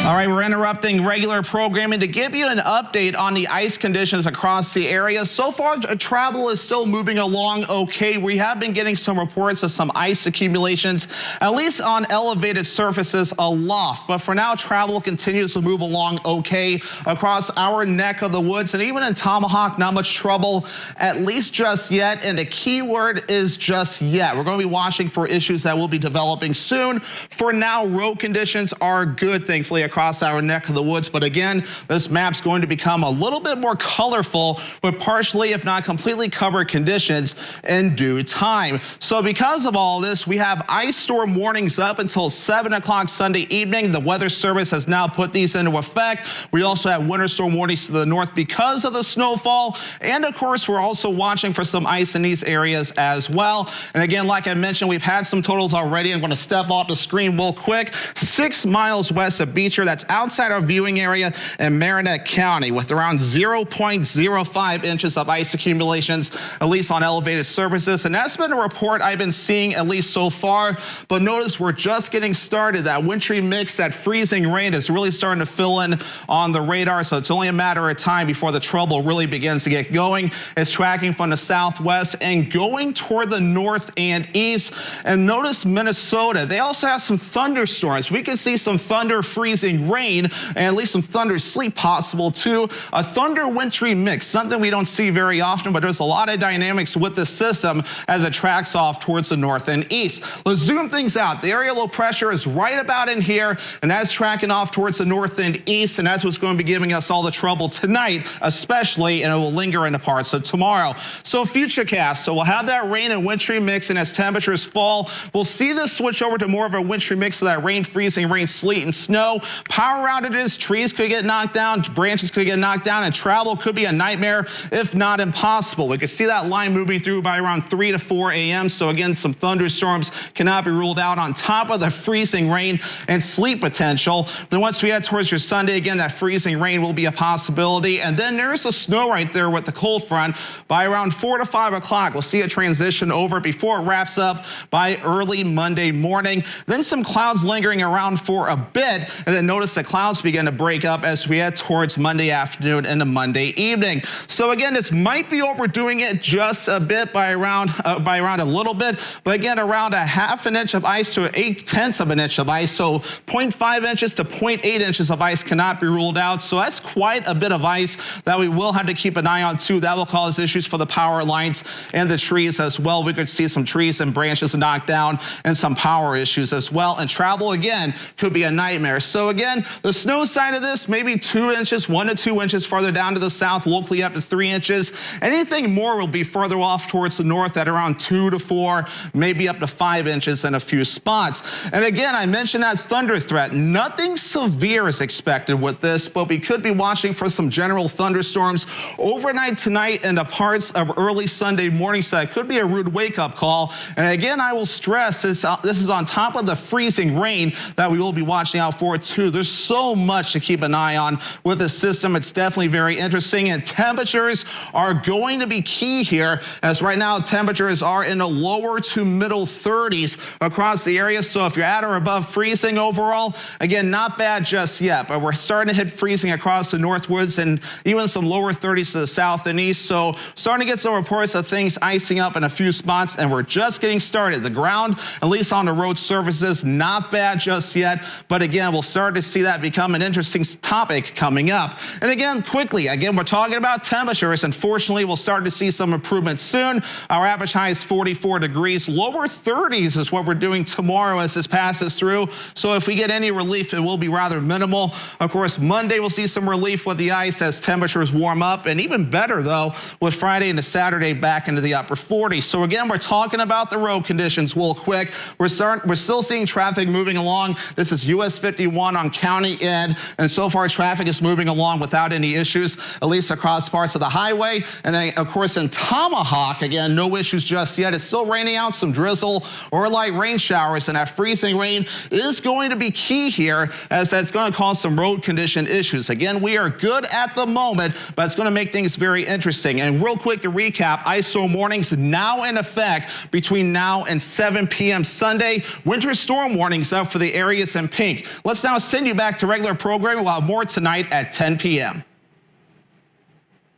All right, we're interrupting regular programming to give you an update on the ice conditions across the area. So far, travel is still moving along okay. We have been getting some reports of some ice accumulations, at least on elevated surfaces aloft. But for now, travel continues to move along okay across our neck of the woods. And even in Tomahawk, not much trouble, at least just yet. And the key word is just yet. We're going to be watching for issues that will be developing soon. For now, road conditions are good, thankfully, across our neck of the woods. But again, this map's going to become a little bit more colorful with partially, if not completely covered conditions in due time. So because of all this, we have ice storm warnings up until 7 o'clock Sunday evening. The Weather Service has now put these into effect. We also have winter storm warnings to the north because of the snowfall. And of course, we're also watching for some ice in these areas as well. And again, like I mentioned, we've had some totals already. I'm going to step off the screen real quick. 6 miles west of Beecher, that's outside our viewing area in Marinette County, with around 0.05 inches of ice accumulations, at least on elevated surfaces. And that's been a report I've been seeing at least so far. But notice we're just getting started. That wintry mix, that freezing rain is really starting to fill in on the radar. So it's only a matter of time before the trouble really begins to get going. It's tracking from the southwest and going toward the north and east. And notice Minnesota, they also have some thunderstorms. We can see some thunder, freezing rain, and at least some thunder sleep possible too. A thunder wintry mix, something we don't see very often, but there's a lot of dynamics with the system as it tracks off towards the north and east. Let's zoom things out. The area low pressure is right about in here, and that's tracking off towards the north and east, and that's what's going to be giving us all the trouble tonight, especially, and it will linger into parts of tomorrow. So futurecast, so we'll have that rain and wintry mix, and as temperatures fall, we'll see this switch over to more of a wintry mix of that rain, freezing rain, sleet, and snow. Power outages, trees could get knocked down, branches could get knocked down, and travel could be a nightmare, if not impossible. We could see that line moving through by around 3 to 4 a.m. So again, some thunderstorms cannot be ruled out on top of the freezing rain and sleet potential. Then once we head towards your Sunday, again, that freezing rain will be a possibility. And then there's the snow right there with the cold front. By around 4 to 5 o'clock, we'll see a transition over before it wraps up by early Monday morning. Then some clouds lingering around for a bit, and then notice the clouds begin to break up as we head towards Monday afternoon into Monday evening. So again, this might be overdoing it just a bit by around a little bit, but again, around a half an inch of ice to 8/10 of an inch of ice. So 0.5 inches to 0.8 inches of ice cannot be ruled out. So that's quite a bit of ice that we will have to keep an eye on too. That will cause issues for the power lines and the trees as well. We could see some trees and branches knocked down and some power issues as well. And travel again could be a nightmare. So again, the snow side of this, maybe 2 inches, 1 to 2 inches farther down to the south, locally up to 3 inches. Anything more will be further off towards the north at around 2 to 4, maybe up to 5 inches in a few spots. And again, I mentioned that thunder threat. Nothing severe is expected with this, but we could be watching for some general thunderstorms overnight tonight and the parts of early Sunday morning. So that could be a rude wake-up call. And again, I will stress this is on top of the freezing rain that we will be watching out for too. There's so much to keep an eye on with this system. It's definitely very interesting, and temperatures are going to be key here, as right now temperatures are in the lower to middle 30s across the area. So if you're at or above freezing overall, again, not bad just yet, but we're starting to hit freezing across the northwoods and even some lower 30s to the south and east. So starting to get some reports of things icing up in a few spots, and we're just getting started. The ground, at least on the road surfaces, not bad just yet, but again, we'll start to see that become an interesting topic coming up. And again, quickly, again, we're talking about temperatures, and fortunately, we'll start to see some improvement soon. Our average high is 44 degrees. Lower 30s is what we're doing tomorrow as this passes through. So if we get any relief, it will be rather minimal. Of course, Monday we'll see some relief with the ice as temperatures warm up, and even better though, with Friday into Saturday back into the upper 40s. So again, we're talking about the road conditions real quick. We're still seeing traffic moving along. This is US 51 on County End, and so far traffic is moving along without any issues, at least across parts of the highway. And then, of course, in Tomahawk, again, no issues just yet. It's still raining out, some drizzle or light rain showers, and that freezing rain is going to be key here, as that's going to cause some road condition issues. Again, we are good at the moment, but it's going to make things very interesting. And real quick to recap, ice storm warnings now in effect between now and 7 p.m. Sunday. Winter storm warnings up for the areas in pink. Let's now sit send you back to regular programming. We'll have more tonight at 10 p.m.